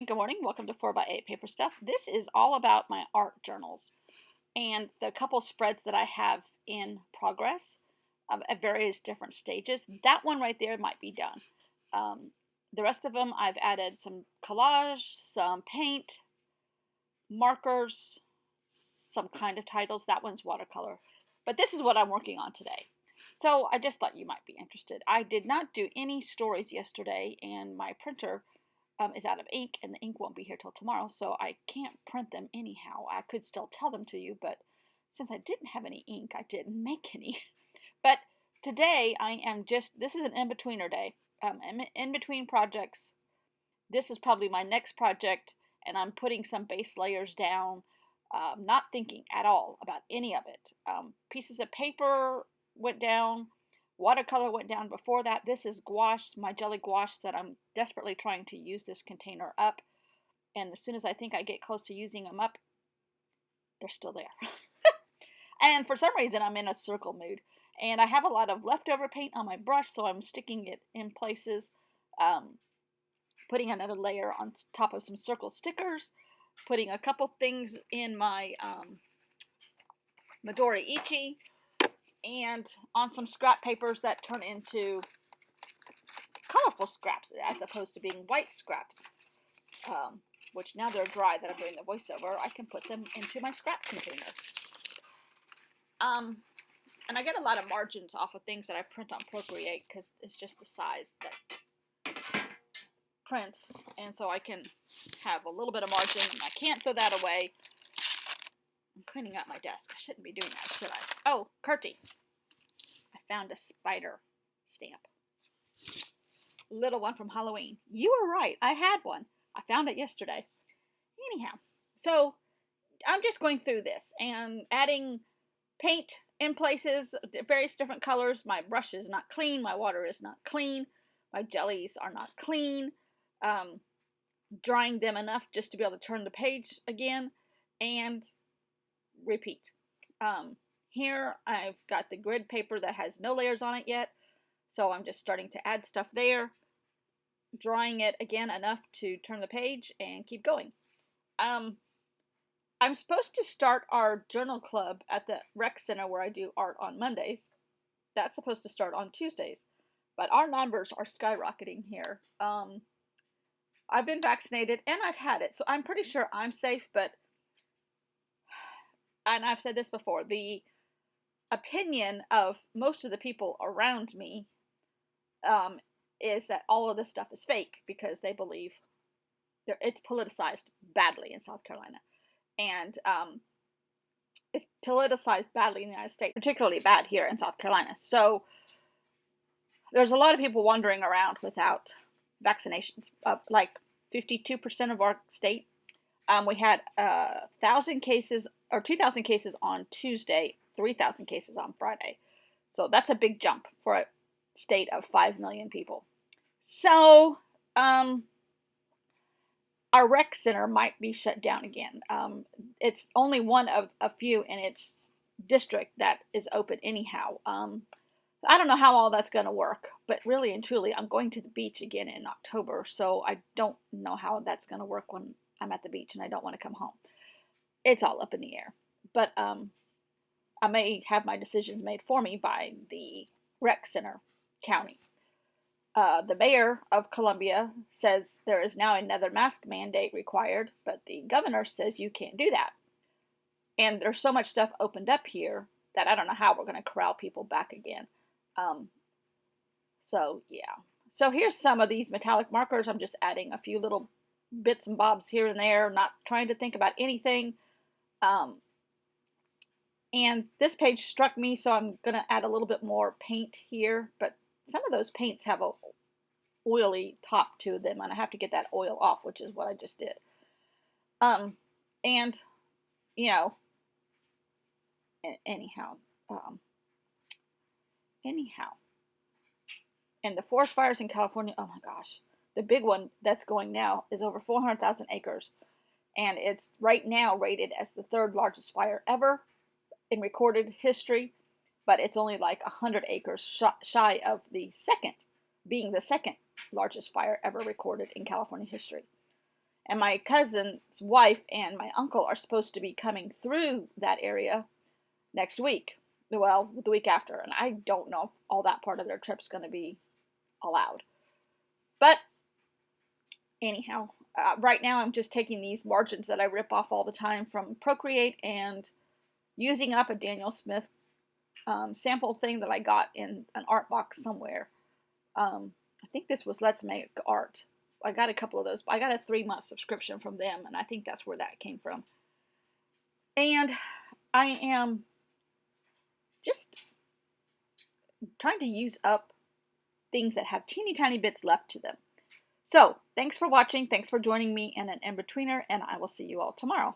Good morning. Welcome to 4x8 Paper Stuff. This is all about my art journals and the couple spreads that I have in progress at various different stages. That one right there might be done. The rest of them, I've added some collage, some paint, markers, some kind of titles. That one's watercolor. But this is what I'm working on today. So I just thought you might be interested. I did not do any stories yesterday, and my printer is out of ink, and the ink won't be here till tomorrow, so I can't print them anyhow. I could still tell them to you, but since I didn't have any ink, I didn't make any. But today I am this is an in-betweener day. I'm in between projects. This is probably my next project, and I'm putting some base layers down, not thinking at all about any of it. Pieces of paper went down. Watercolor went down before that. This is gouache, my jelly gouache that I'm desperately trying to use this container up. And as soon as I think I get close to using them up, they're still there. And for some reason, I'm in a circle mood. And I have a lot of leftover paint on my brush, so I'm sticking it in places, putting another layer on top of some circle stickers, putting a couple things in my Midori Ichi, and on some scrap papers that turn into colorful scraps as opposed to being white scraps, which now they're dry that I'm doing the voiceover, I can put them into my scrap container. And I get a lot of margins off of things that I print on Procreate because it's just the size that prints, and so I can have a little bit of margin, and I can't throw that away. I'm cleaning up my desk. I shouldn't be doing that, should I? Oh, Curty. I found a spider stamp. Little one from Halloween. You were right. I had one. I found it yesterday. Anyhow, so I'm just going through this and adding paint in places, various different colors. My brush is not clean. My water is not clean. My jellies are not clean. Drying them enough just to be able to turn the page again and repeat. Here I've got the grid paper that has no layers on it yet, so I'm just starting to add stuff there, drying it again enough to turn the page and keep going. I'm supposed to start our journal club at the rec center where I do art on Mondays. That's supposed to start on Tuesdays, but our numbers are skyrocketing here. I've been vaccinated and I've had it, so I'm pretty sure I'm safe, but, and I've said this before, the opinion of most of the people around me is that all of this stuff is fake because they believe it's politicized badly in South Carolina. And it's politicized badly in the United States, particularly bad here in South Carolina. So there's a lot of people wandering around without vaccinations. Like 52% of our state. We had 1,000 cases or 2,000 cases on Tuesday, 3,000 cases on Friday. So that's a big jump for a state of 5 million people. So our rec center might be shut down again. It's only one of a few in its district that is open anyhow. I don't know how all that's going to work, but really and truly, I'm going to the beach again in October, so I don't know how that's going to work when I'm at the beach and I don't want to come home. It's all up in the air. But I may have my decisions made for me by the rec center county. The mayor of Columbia says there is now another mask mandate required, but the governor says you can't do that. And there's so much stuff opened up here that I don't know how we're going to corral people back again. So, yeah. So here's some of these metallic markers. I'm just adding a few little bits and bobs here and there, not trying to think about anything. And this page struck me, so I'm going to add a little bit more paint here. But some of those paints have a oily top to them, and I have to get that oil off, which is what I just did. And, you know, anyhow. And the forest fires in California, oh my gosh. The big one that's going now is over 400,000 acres. And it's right now rated as the third largest fire ever in recorded history. But it's only like 100 acres shy of the second, being the second largest fire ever recorded in California history. And my cousin's wife and my uncle are supposed to be coming through that area next week. Well, the week after. And I don't know if all that part of their trip's going to be allowed. But anyhow, right now I'm just taking these margins that I rip off all the time from Procreate and using up a Daniel Smith sample thing that I got in an art box somewhere. I think this was Let's Make Art. I got a couple of those. I got a 3-month subscription from them, and I think that's where that came from. And I am just trying to use up things that have teeny tiny bits left to them. So, thanks for watching. Thanks for joining me in an in-betweener, and I will see you all tomorrow.